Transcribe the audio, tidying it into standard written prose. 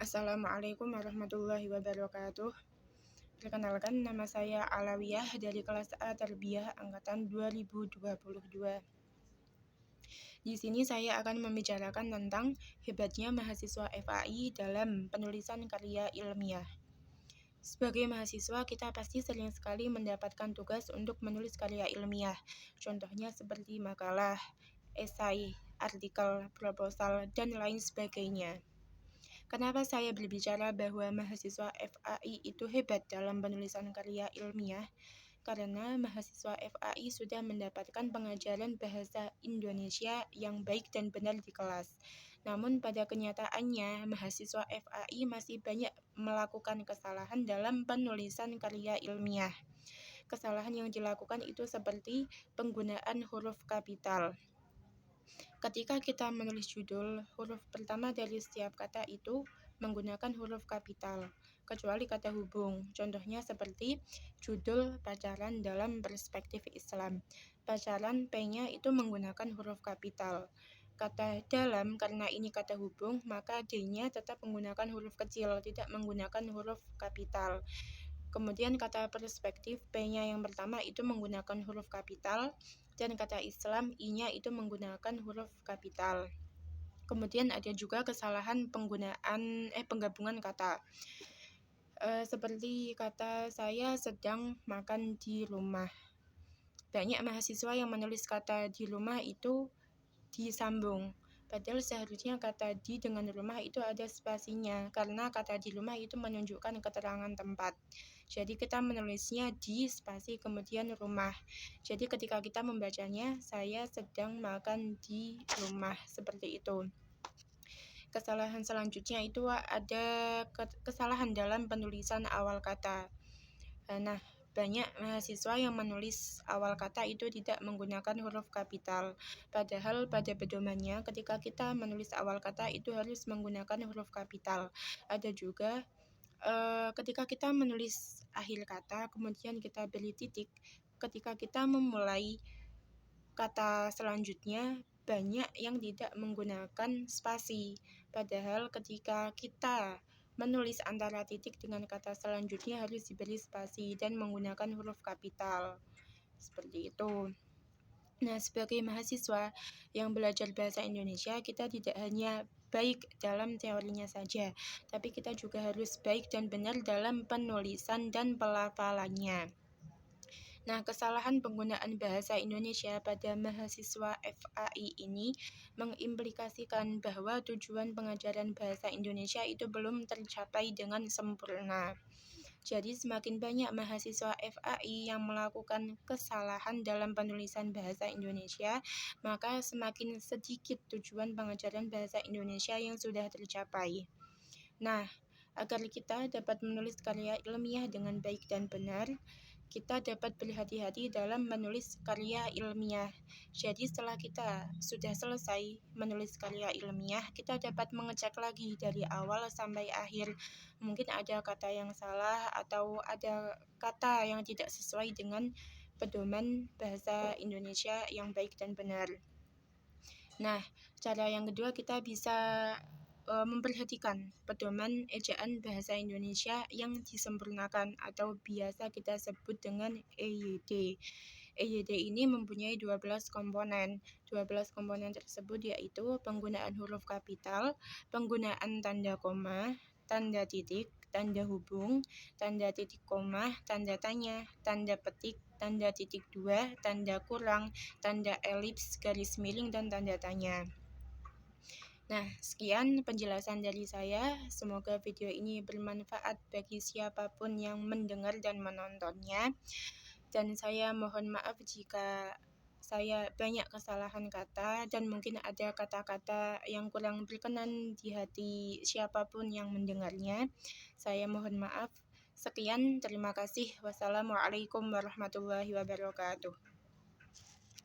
Assalamualaikum warahmatullahi wabarakatuh. Perkenalkan, nama saya Alawiyah dari kelas A Tarbiyah angkatan 2022. Di sini saya akan membicarakan tentang hebatnya mahasiswa FAI dalam penulisan karya ilmiah. Sebagai mahasiswa, kita pasti sering sekali mendapatkan tugas untuk menulis karya ilmiah. Contohnya seperti makalah, esai, artikel, proposal, dan lain sebagainya. Kenapa saya berbicara bahwa mahasiswa FAI itu hebat dalam penulisan karya ilmiah? Karena mahasiswa FAI sudah mendapatkan pengajaran bahasa Indonesia yang baik dan benar di kelas. Namun pada kenyataannya, mahasiswa FAI masih banyak melakukan kesalahan dalam penulisan karya ilmiah. Kesalahan yang dilakukan itu seperti penggunaan huruf kapital. Ketika kita menulis judul, huruf pertama dari setiap kata itu menggunakan huruf kapital, kecuali kata hubung. Contohnya seperti judul pacaran dalam perspektif Islam. Pacaran P-nya itu menggunakan huruf kapital. Kata dalam, karena ini kata hubung, maka D-nya tetap menggunakan huruf kecil, tidak menggunakan huruf kapital. Kemudian kata perspektif, P-nya yang pertama itu menggunakan huruf kapital, dan kata Islam, I-nya itu menggunakan huruf kapital. Kemudian ada juga kesalahan penggabungan kata. Seperti kata saya sedang makan di rumah. Banyak mahasiswa yang menulis kata di rumah itu disambung. Padahal seharusnya kata di dengan rumah itu ada spasinya, karena kata di rumah itu menunjukkan keterangan tempat. Jadi kita menulisnya di spasi kemudian rumah. Jadi ketika kita membacanya, saya sedang makan di rumah, seperti itu. Kesalahan selanjutnya itu ada kesalahan dalam penulisan awal kata. Nah, banyak mahasiswa yang menulis awal kata itu tidak menggunakan huruf kapital. Padahal pada pedomannya ketika kita menulis awal kata itu harus menggunakan huruf kapital. Ada juga ketika kita menulis akhir kata, kemudian kita beri titik. Ketika kita memulai kata selanjutnya, banyak yang tidak menggunakan spasi. Padahal ketika kita menulis antara titik dengan kata selanjutnya harus diberi spasi dan menggunakan huruf kapital. Seperti itu. Nah, sebagai mahasiswa yang belajar bahasa Indonesia, kita tidak hanya baik dalam teorinya saja, tapi kita juga harus baik dan benar dalam penulisan dan pelafalannya. Nah, kesalahan penggunaan bahasa Indonesia pada mahasiswa FAI ini mengimplikasikan bahwa tujuan pengajaran bahasa Indonesia itu belum tercapai dengan sempurna. Jadi semakin banyak mahasiswa FAI yang melakukan kesalahan dalam penulisan bahasa Indonesia, maka semakin sedikit tujuan pengajaran bahasa Indonesia yang sudah tercapai. Nah, agar kita dapat menulis karya ilmiah dengan baik dan benar, kita dapat berhati-hati dalam menulis karya ilmiah. Jadi setelah kita sudah selesai menulis karya ilmiah, kita dapat mengecek lagi dari awal sampai akhir. Mungkin ada kata yang salah atau ada kata yang tidak sesuai dengan pedoman bahasa Indonesia yang baik dan benar. Nah, cara yang kedua kita bisa memperhatikan pedoman ejaan bahasa Indonesia yang disempurnakan atau biasa kita sebut dengan EYD. EYD ini mempunyai 12 komponen. 12 komponen tersebut yaitu penggunaan huruf kapital, penggunaan tanda koma, tanda titik, tanda hubung, tanda titik koma, tanda tanya, tanda petik, tanda titik dua, tanda kurang, tanda elips, garis miring, dan tanda tanya. Nah, sekian penjelasan dari saya. Semoga video ini bermanfaat bagi siapapun yang mendengar dan menontonnya. Dan saya mohon maaf jika saya banyak kesalahan kata dan mungkin ada kata-kata yang kurang berkenan di hati siapapun yang mendengarnya. Saya mohon maaf. Sekian, terima kasih. Wassalamualaikum warahmatullahi wabarakatuh.